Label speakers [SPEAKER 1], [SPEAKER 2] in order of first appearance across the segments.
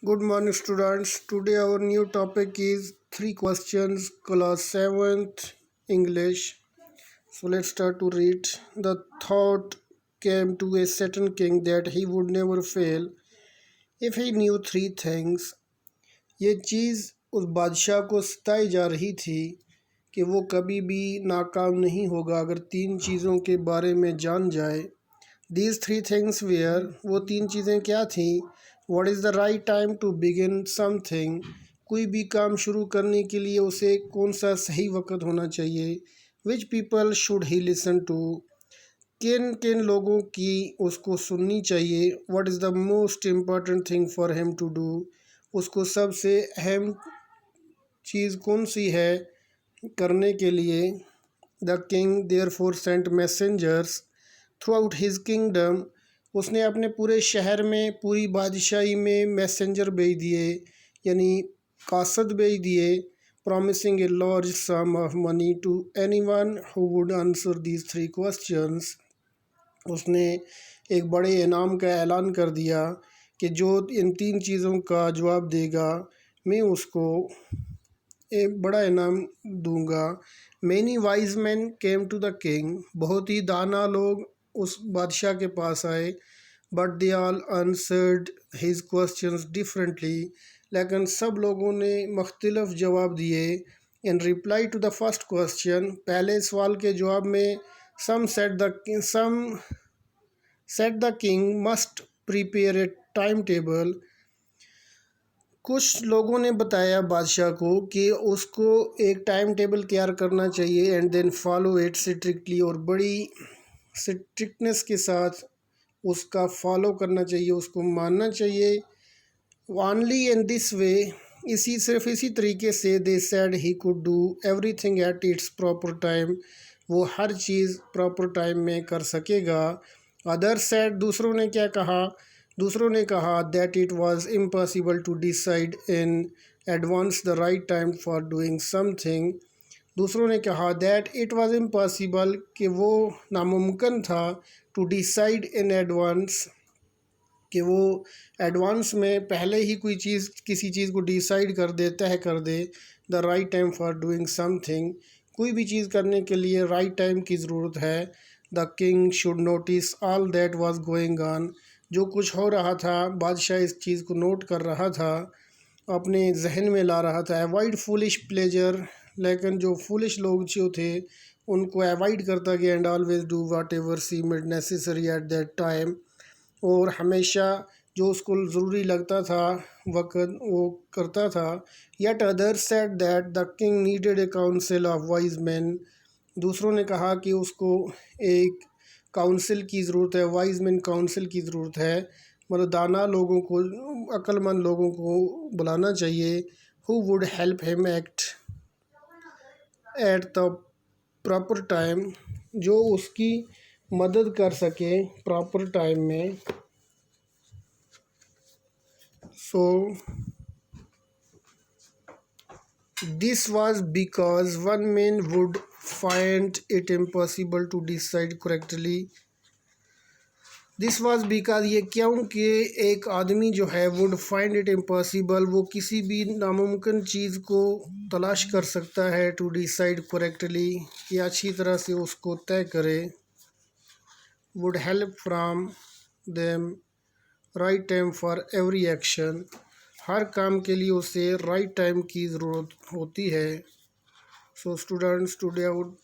[SPEAKER 1] Good morning, students. Today, our new topic is three questions, class 7th English. So, let's start to read. The thought came to a certain king that he would never fail if he knew three things. ये चीज़ उस बादशाह को सताई जा रही थी कि वो कभी भी नाकाम नहीं होगा अगर तीन चीज़ों के बारे में जान जाए। दीज थ्री थिंग्स वेयर, वो तीन चीज़ें क्या थीं? What is the right time to begin something, कोई भी काम शुरू करने के लिए उसे कौन सा सही वक्त होना चाहिए। Which people should he listen to, किन किन लोगों की उसको सुननी चाहिए। What is the most important thing for him to do, उसको सबसे अहम चीज़ कौन सी है करने के लिए। The king therefore sent messengers throughout his kingdom, उसने अपने पूरे शहर में, पूरी बादशाही में मैसेंजर भेज दिए, यानी कासद भेज दिए। Promising a large sum of money to anyone who would answer these three questions, उसने एक बड़े इनाम का ऐलान कर दिया कि जो इन तीन चीज़ों का जवाब देगा मैं उसको एक बड़ा इनाम दूंगा। Many wise men came to the king, बहुत ही दाना लोग उस बादशाह के पास आए। But they all answered his questions differently, लेकिन सब लोगों ने मुख्तलिफ जवाब दिए। In reply to the first question, पहले सवाल के जवाब में some said the king must prepare a time table, कुछ लोगों ने बताया बादशाह को कि उसको एक टाइम टेबल तैयार करना चाहिए and then follow it strictly, और बड़ी स्ट्रिक्टनेस के साथ उसका फॉलो करना चाहिए, उसको मानना चाहिए। ओनली इन दिस वे, सिर्फ इसी तरीके से they said he could do everything at its proper time, वो हर चीज़ प्रॉपर टाइम में कर सकेगा। अदर सेड, दूसरों ने क्या कहा? दूसरों ने कहा that it was impossible to decide in advance the right time for doing something, दूसरों ने कहा दैट इट वाज इम्पॉसिबल, कि वो नामुमकिन था, टू डिसाइड इन एडवांस, कि वो एडवांस में पहले ही कोई चीज़, किसी चीज़ को डिसाइड कर दे, तय कर दे। The right time for doing something, कोई भी चीज़ करने के लिए राइट टाइम की ज़रूरत है। The king should notice all that was going on, जो कुछ हो रहा था बादशाह इस चीज़ को नोट कर रहा था, अपने जहन में ला रहा था। अवॉइड फूलिश प्लेजर, लेकिन जो फूलिश लोग जो थे उनको अवॉइड करता गया। And always do whatever seemed necessary at that time, और हमेशा जो उसको ज़रूरी लगता था वक़्त वो करता था। Yet other said that the king needed A council of wise man, दूसरों ने कहा कि उसको एक काउंसिल की ज़रूरत है, वाइज मैन काउंसिल की ज़रूरत है, मतलब दाना लोगों को, अक्लमंद लोगों को बुलाना चाहिए। Who would help him act at the proper time, जो उसकी मदद कर सके प्रॉपर टाइम में। So this was because one man would find it impossible to decide correctly. This was because, ये क्योंकि एक आदमी जो है would find it impossible, वो किसी भी नामुमकिन चीज़ को तलाश कर सकता है, to decide correctly, कि अच्छी तरह से उसको तय करे। would help from them right time for every action, हर काम के लिए उसे राइट टाइम की ज़रूरत होती है। So students, today our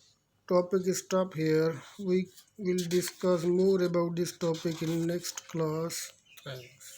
[SPEAKER 1] topic is stop here. We will discuss more about this topic in next class. Thanks.